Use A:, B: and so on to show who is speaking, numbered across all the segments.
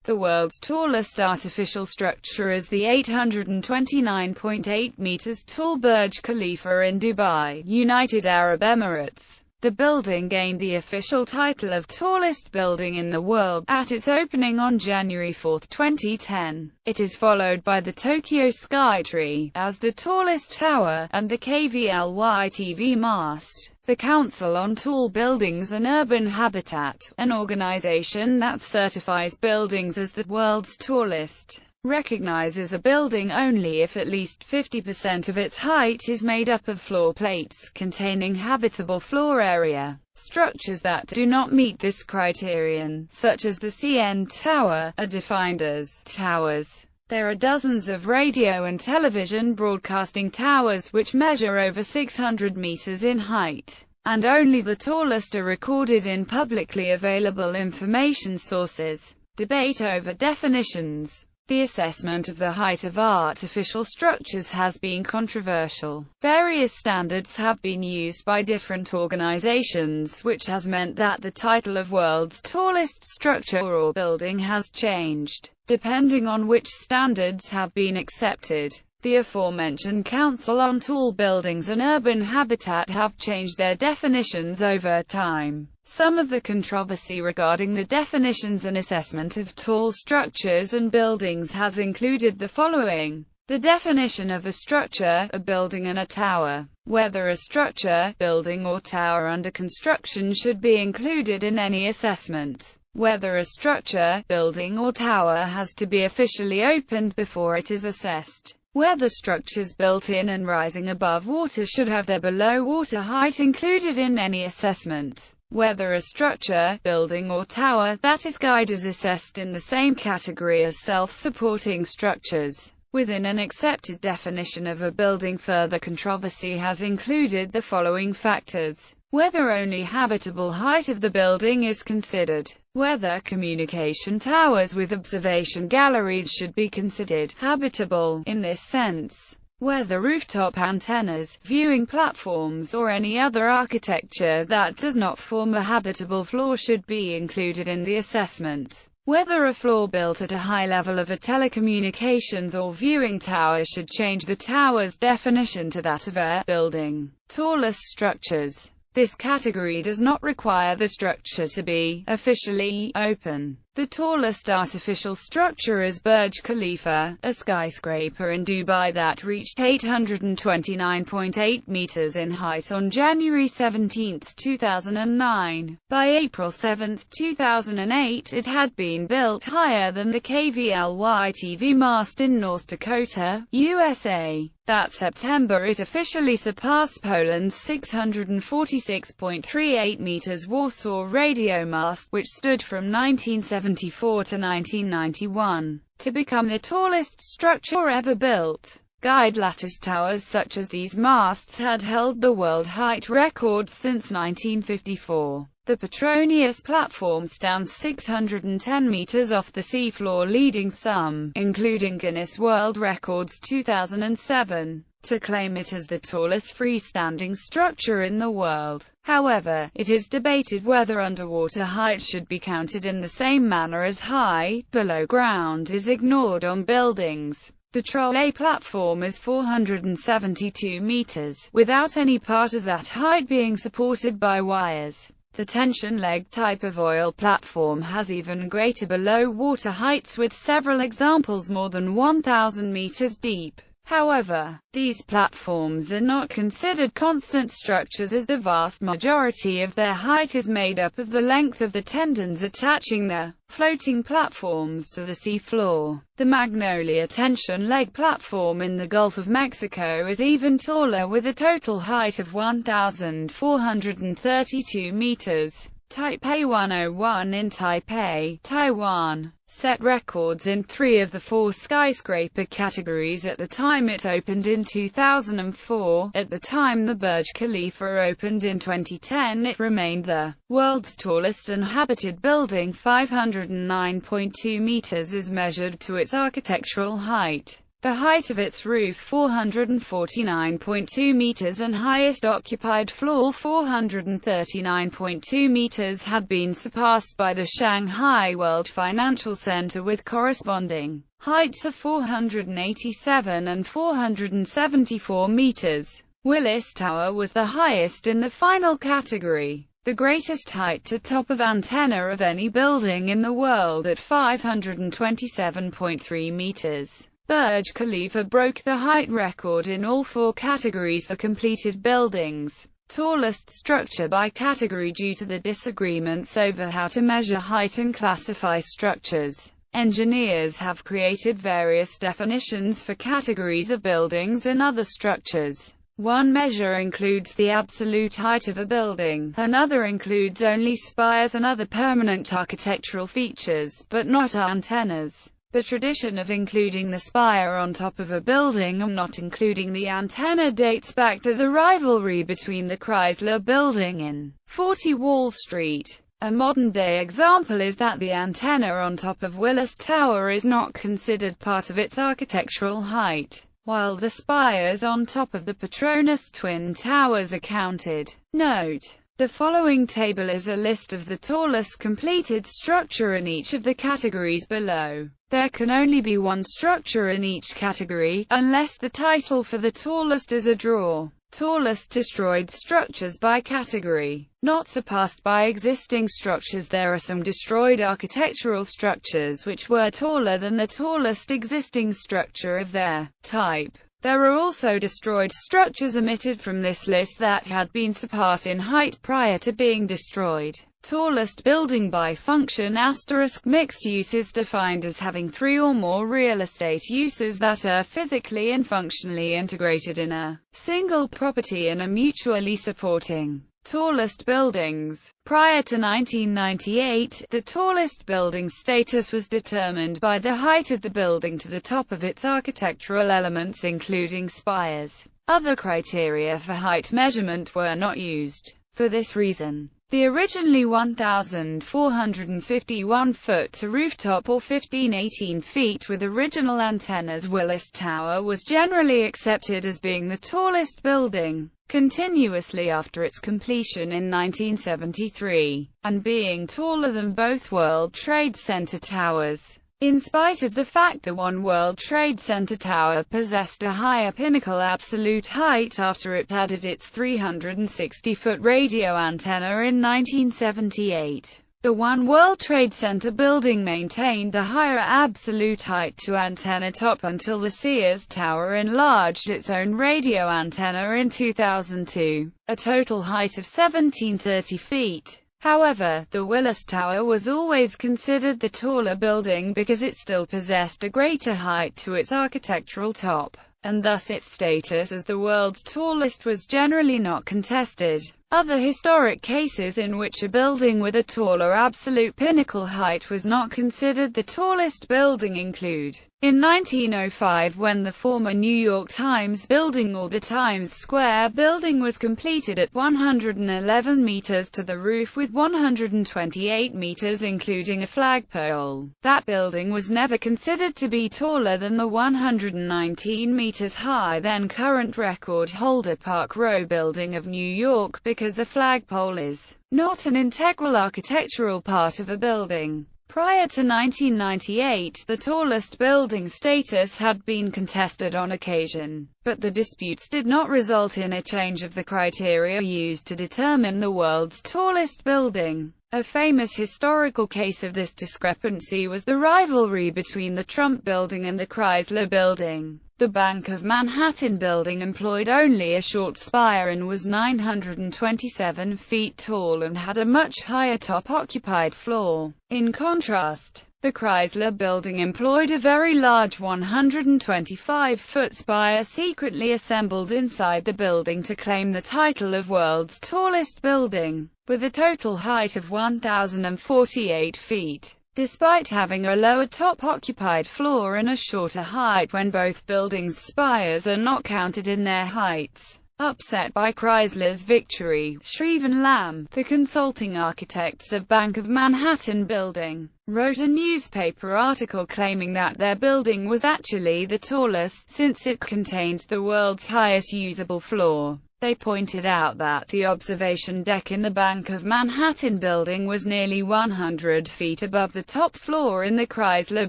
A: The world's tallest artificial structure is the 829.8 meters tall Burj Khalifa in Dubai, United Arab Emirates. The building gained the official title of tallest building in the world at its opening on January 4, 2010. It is followed by the Tokyo Skytree as the tallest tower, and the KVLY TV mast. The Council on Tall Buildings and Urban Habitat, an organization that certifies buildings as the world's tallest, recognizes a building only if at least 50% of its height is made up of floor plates containing habitable floor area. Structures that do not meet this criterion, such as the CN Tower, are defined as towers. There are dozens of radio and television broadcasting towers which measure over 600 meters in height, and only the tallest are recorded in publicly available information sources. Debate over definitions. The assessment of the height of artificial structures has been controversial. Various standards have been used by different organizations, which has meant that the title of world's tallest structure or building has changed, depending on which standards have been accepted. The aforementioned Council on Tall Buildings and Urban Habitat have changed their definitions over time. Some of the controversy regarding the definitions and assessment of tall structures and buildings has included the following. The definition of a structure, a building and a tower. Whether a structure, building or tower under construction should be included in any assessment. Whether a structure, building or tower has to be officially opened before it is assessed. Whether structures built in and rising above water should have their below water height included in any assessment. Whether a structure, building or tower that is guyed is assessed in the same category as self-supporting structures. Within an accepted definition of a building, further controversy has included the following factors. Whether only habitable height of the building is considered. Whether communication towers with observation galleries should be considered habitable in this sense. Whether rooftop antennas, viewing platforms or any other architecture that does not form a habitable floor should be included in the assessment. Whether a floor built at a high level of a telecommunications or viewing tower should change the tower's definition to that of a building. Tallest structures. This category does not require the structure to be officially open. The tallest artificial structure is Burj Khalifa, a skyscraper in Dubai that reached 829.8 meters in height on January 17, 2009. By April 7, 2008, it had been built higher than the KVLY TV mast in North Dakota, USA. That September it officially surpassed Poland's 646.38 meters Warsaw radio mast, which stood from 1974 to 1991, to become the tallest structure ever built. Guyed lattice towers such as these masts had held the world height record since 1954. The Petronius platform stands 610 meters off the seafloor, leading some, including Guinness World Records 2007, to claim it as the tallest freestanding structure in the world. However, it is debated whether underwater height should be counted in the same manner as high, below ground is ignored on buildings. The trolley platform is 472 meters, without any part of that height being supported by wires. The tension leg type of oil platform has even greater below water heights, with several examples more than 1,000 meters deep. However, these platforms are not considered constant structures, as the vast majority of their height is made up of the length of the tendons attaching the floating platforms to the seafloor. The Magnolia tension leg platform in the Gulf of Mexico is even taller, with a total height of 1,432 meters. Taipei 101 in Taipei, Taiwan, set records in 3 of the 4 skyscraper categories at the time it opened in 2004. At the time the Burj Khalifa opened in 2010, it remained the world's tallest inhabited building. 509.2 meters is measured to its architectural height. The height of its roof 449.2 meters and highest occupied floor 439.2 meters had been surpassed by the Shanghai World Financial Center with corresponding heights of 487 and 474 meters. Willis Tower was the highest in the final category, the greatest height to top of antenna of any building in the world at 527.3 meters. Burj Khalifa broke the height record in all four categories for completed buildings. Tallest structure by category due to the disagreements over how to measure height and classify structures. Engineers have created various definitions for categories of buildings and other structures. One measure includes the absolute height of a building, another includes only spires and other permanent architectural features, but not antennas. The tradition of including the spire on top of a building and not including the antenna dates back to the rivalry between the Chrysler Building in 40 Wall Street. A modern-day example is that the antenna on top of Willis Tower is not considered part of its architectural height, while the spires on top of the Petronas Twin Towers are counted. Note: the following table is a list of the tallest completed structure in each of the categories below. There can only be one structure in each category, unless the title for the tallest is a draw. Tallest destroyed structures by category. Not surpassed by existing structures. There are some destroyed architectural structures which were taller than the tallest existing structure of their type. There are also destroyed structures omitted from this list that had been surpassed in height prior to being destroyed. Tallest building by function *. Mixed use is defined as having three or more real estate uses that are physically and functionally integrated in a single property and are mutually supporting. Tallest buildings. Prior to 1998, the tallest building status was determined by the height of the building to the top of its architectural elements including spires. Other criteria for height measurement were not used. For this reason, the originally 1,451 foot to rooftop or 1518 feet with original antennas Willis Tower was generally accepted as being the tallest building continuously after its completion in 1973, and being taller than both World Trade Center towers. In spite of the fact the One World Trade Center tower possessed a higher pinnacle absolute height after it added its 360-foot radio antenna in 1978. The One World Trade Center building maintained a higher absolute height to antenna top until the Sears Tower enlarged its own radio antenna in 2002, a total height of 1,730 feet. However, the Willis Tower was always considered the taller building because it still possessed a greater height to its architectural top, and thus its status as the world's tallest was generally not contested. Other historic cases in which a building with a taller absolute pinnacle height was not considered the tallest building include: in 1905 when the former New York Times building or the Times Square building was completed at 111 meters to the roof with 128 meters including a flagpole. That building was never considered to be taller than the 119 meters high then current record holder Park Row building of New York because a flagpole is not an integral architectural part of a building. Prior to 1998, the tallest building status had been contested on occasion, but the disputes did not result in a change of the criteria used to determine the world's tallest building. A famous historical case of this discrepancy was the rivalry between the Trump Building and the Chrysler Building. The Bank of Manhattan building employed only a short spire and was 927 feet tall and had a much higher top-occupied floor. In contrast, the Chrysler Building employed a very large 125-foot spire secretly assembled inside the building to claim the title of world's tallest building, with a total height of 1,048 feet. Despite having a lower top-occupied floor and a shorter height when both buildings' spires are not counted in their heights. Upset by Chrysler's victory, Shreve and Lamb, the consulting architects of Bank of Manhattan building, wrote a newspaper article claiming that their building was actually the tallest, since it contained the world's highest usable floor. They pointed out that the observation deck in the Bank of Manhattan building was nearly 100 feet above the top floor in the Chrysler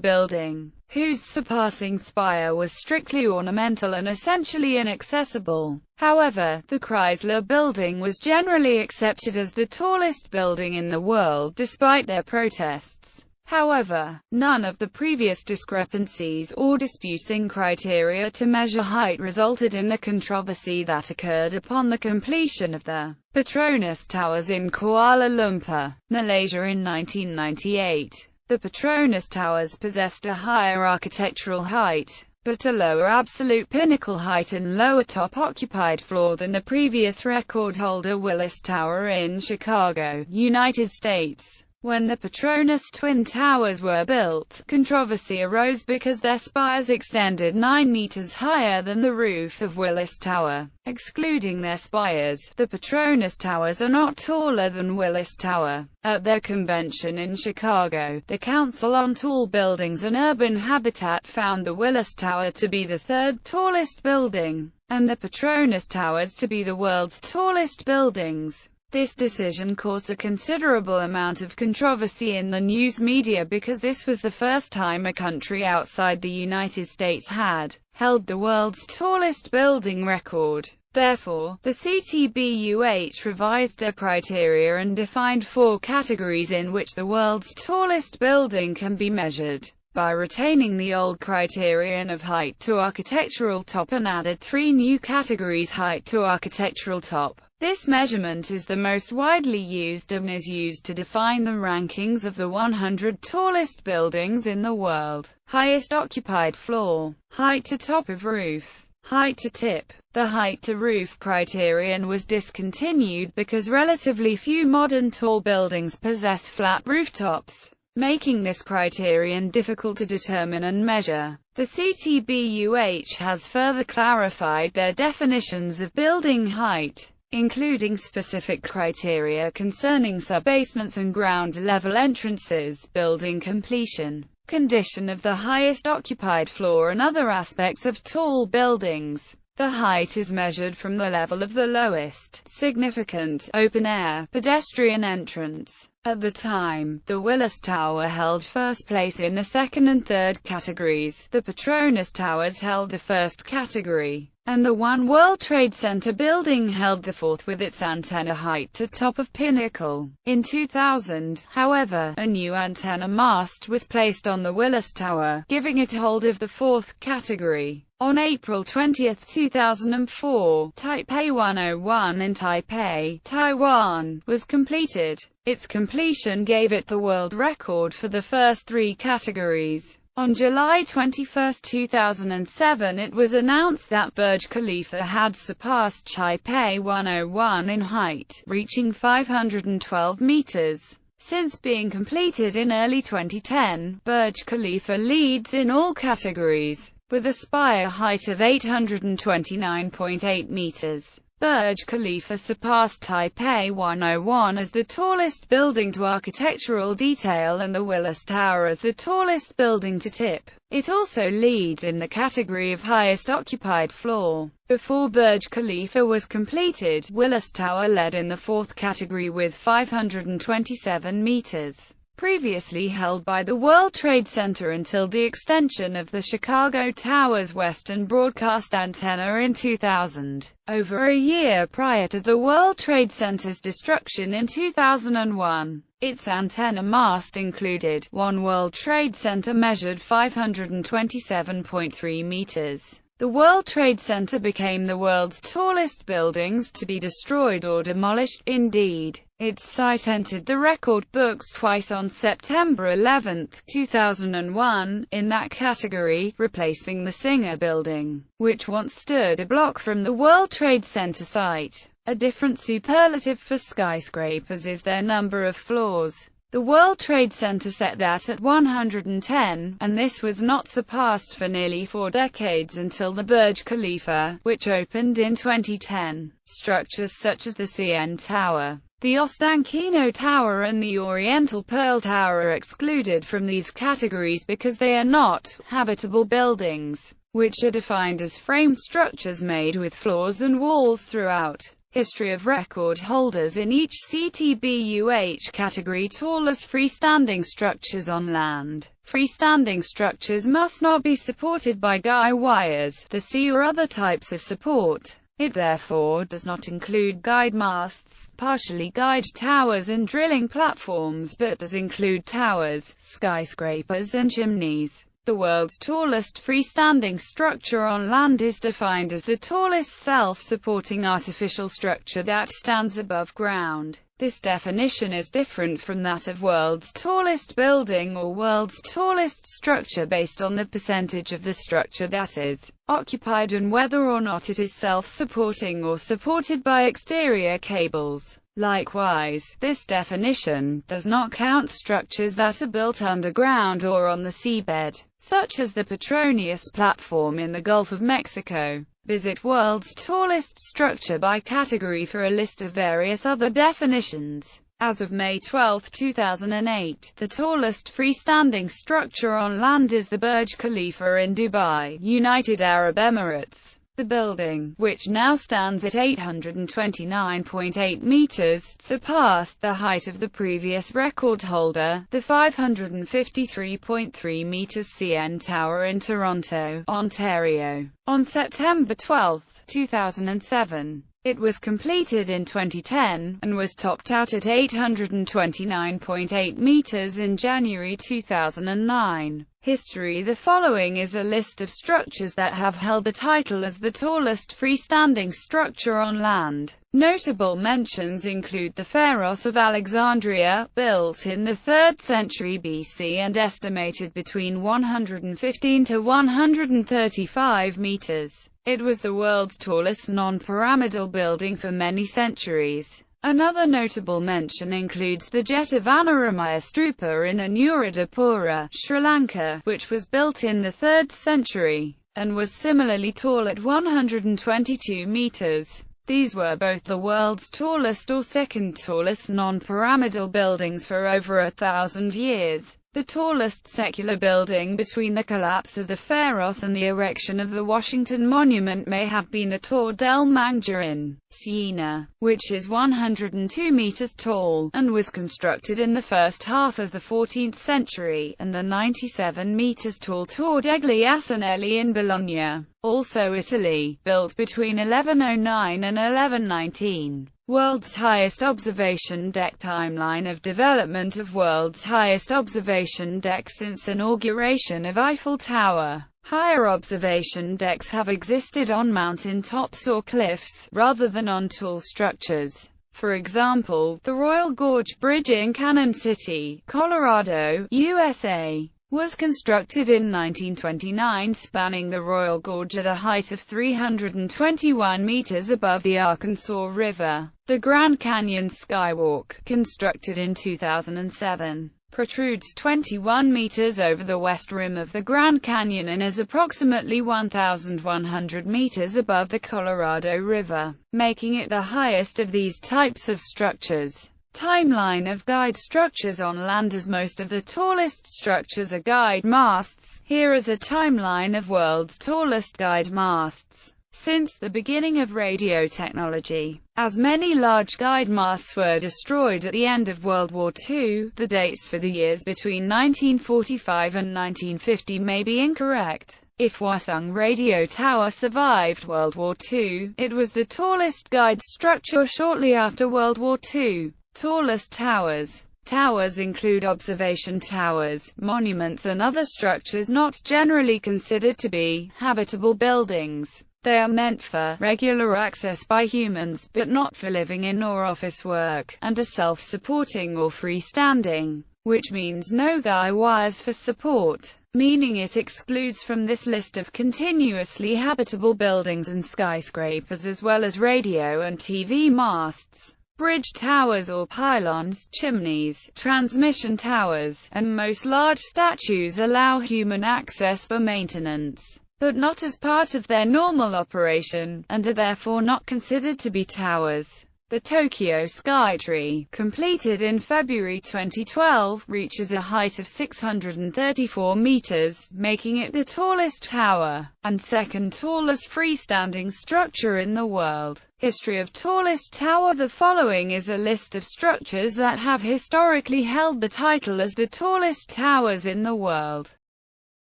A: building, whose surpassing spire was strictly ornamental and essentially inaccessible. However, the Chrysler building was generally accepted as the tallest building in the world despite their protests. However, none of the previous discrepancies or disputing criteria to measure height resulted in the controversy that occurred upon the completion of the Petronas Towers in Kuala Lumpur, Malaysia in 1998. The Petronas Towers possessed a higher architectural height, but a lower absolute pinnacle height and lower top occupied floor than the previous record holder Willis Tower in Chicago, United States. When the Petronas Twin Towers were built, controversy arose because their spires extended 9 meters higher than the roof of Willis Tower. Excluding their spires, the Petronas Towers are not taller than Willis Tower. At their convention in Chicago, the Council on Tall Buildings and Urban Habitat found the Willis Tower to be the third tallest building, and the Petronas Towers to be the world's tallest buildings. This decision caused a considerable amount of controversy in the news media because this was the first time a country outside the United States had held the world's tallest building record. Therefore, the CTBUH revised their criteria and defined 4 categories in which the world's tallest building can be measured, by retaining the old criterion of height to architectural top and added 3 new categories: height to architectural top. This measurement is the most widely used and is used to define the rankings of the 100 tallest buildings in the world. Highest occupied floor, height to top of roof, height to tip. The height to roof criterion was discontinued because relatively few modern tall buildings possess flat rooftops, making this criterion difficult to determine and measure. The CTBUH has further clarified their definitions of building height, including specific criteria concerning sub-basements and ground-level entrances, building completion, condition of the highest occupied floor and other aspects of tall buildings. The height is measured from the level of the lowest significant open-air pedestrian entrance. At the time, the Willis Tower held first place in the second and third categories, the Petronas Towers held the first category, and the One World Trade Center building held the fourth with its antenna height to top of pinnacle. In 2000, however, a new antenna mast was placed on the Willis Tower, giving it hold of the fourth category. On April 20, 2004, Taipei 101 in Taipei, Taiwan, was completed. Its completion gave it the world record for the first 3 categories. On July 21, 2007, it was announced that Burj Khalifa had surpassed Taipei 101 in height, reaching 512 meters. Since being completed in early 2010, Burj Khalifa leads in all categories, with a spire height of 829.8 meters. Burj Khalifa surpassed Taipei 101 as the tallest building to architectural detail and the Willis Tower as the tallest building to tip. It also leads in the category of highest occupied floor. Before Burj Khalifa was completed, Willis Tower led in the fourth category with 527 meters. Previously held by the World Trade Center until the extension of the Chicago Tower's western broadcast antenna in 2000. Over a year prior to the World Trade Center's destruction in 2001, its antenna mast included. One World Trade Center measured 527.3 meters. The World Trade Center became the world's tallest buildings to be destroyed or demolished. Indeed, its site entered the record books twice on September 11, 2001, in that category, replacing the Singer Building, which once stood a block from the World Trade Center site. A different superlative for skyscrapers is their number of floors. The World Trade Center set that at 110, and this was not surpassed for nearly 4 decades until the Burj Khalifa, which opened in 2010. Structures such as the CN Tower, the Ostankino Tower and the Oriental Pearl Tower are excluded from these categories because they are not habitable buildings, which are defined as frame structures made with floors and walls throughout. History of record holders in each CTBUH category. Tallest freestanding structures on land. Freestanding structures must not be supported by guy wires, the C or other types of support. It therefore does not include guide masts, partially guide towers and drilling platforms, but does include towers, skyscrapers and chimneys. The world's tallest freestanding structure on land is defined as the tallest self-supporting artificial structure that stands above ground. This definition is different from that of world's tallest building or world's tallest structure based on the percentage of the structure that is occupied and whether or not it is self-supporting or supported by exterior cables. Likewise, this definition does not count structures that are built underground or on the seabed, such as the Petronas platform in the Gulf of Mexico. Visit World's Tallest Structure by category for a list of various other definitions. As of May 12, 2008, the tallest freestanding structure on land is the Burj Khalifa in Dubai, United Arab Emirates. The building, which now stands at 829.8 meters, surpassed the height of the previous record holder, the 553.3 meters CN Tower in Toronto, Ontario. On September 12, 2007, it was completed in 2010, and was topped out at 829.8 meters in January 2009. History. The following is a list of structures that have held the title as the tallest freestanding structure on land. Notable mentions include the Pharos of Alexandria, built in the 3rd century BC and estimated between 115 to 135 meters. It was the world's tallest non-pyramidal building for many centuries. Another notable mention includes the Jetavanaramaya Stupa in Anuradhapura, Sri Lanka, which was built in the 3rd century, and was similarly tall at 122 meters. These were both the world's tallest or second tallest non-pyramidal buildings for over 1,000 years. The tallest secular building between the collapse of the Pharos and the erection of the Washington Monument may have been the Torre del Mangia in Siena, which is 102 meters tall, and was constructed in the first half of the 14th century, and the 97 meters tall Torre degli Asinelli in Bologna, also Italy, built between 1109 and 1119. World's highest observation deck. Timeline of development of world's highest observation deck. Since inauguration of Eiffel Tower, higher observation decks have existed on mountain tops or cliffs, rather than on tall structures. For example, the Royal Gorge Bridge in Canyon City, Colorado, USA, was constructed in 1929, spanning the Royal Gorge at a height of 321 meters above the Arkansas River. The Grand Canyon Skywalk, constructed in 2007, protrudes 21 meters over the west rim of the Grand Canyon and is approximately 1,100 meters above the Colorado River, making it the highest of these types of structures. Timeline of guide structures on land. As most of the tallest structures are guide masts, here is a timeline of world's tallest guide masts. Since the beginning of radio technology, as many large guide masts were destroyed at the end of World War II, the dates for the years between 1945 and 1950 may be incorrect. If Hwasong Radio Tower survived World War II, it was the tallest guide structure shortly after World War II. Tallest towers. Towers include observation towers, monuments and other structures not generally considered to be habitable buildings. They are meant for regular access by humans, but not for living in or office work, and are self-supporting or freestanding, which means no guy wires for support, meaning it excludes from this list of continuously habitable buildings and skyscrapers as well as radio and TV masts. Bridge towers or pylons, chimneys, transmission towers, and most large statues allow human access for maintenance, but not as part of their normal operation, and are therefore not considered to be towers. The Tokyo Skytree, completed in February 2012, reaches a height of 634 meters, making it the tallest tower, and second tallest freestanding structure in the world. History of tallest tower. The following is a list of structures that have historically held the title as the tallest towers in the world.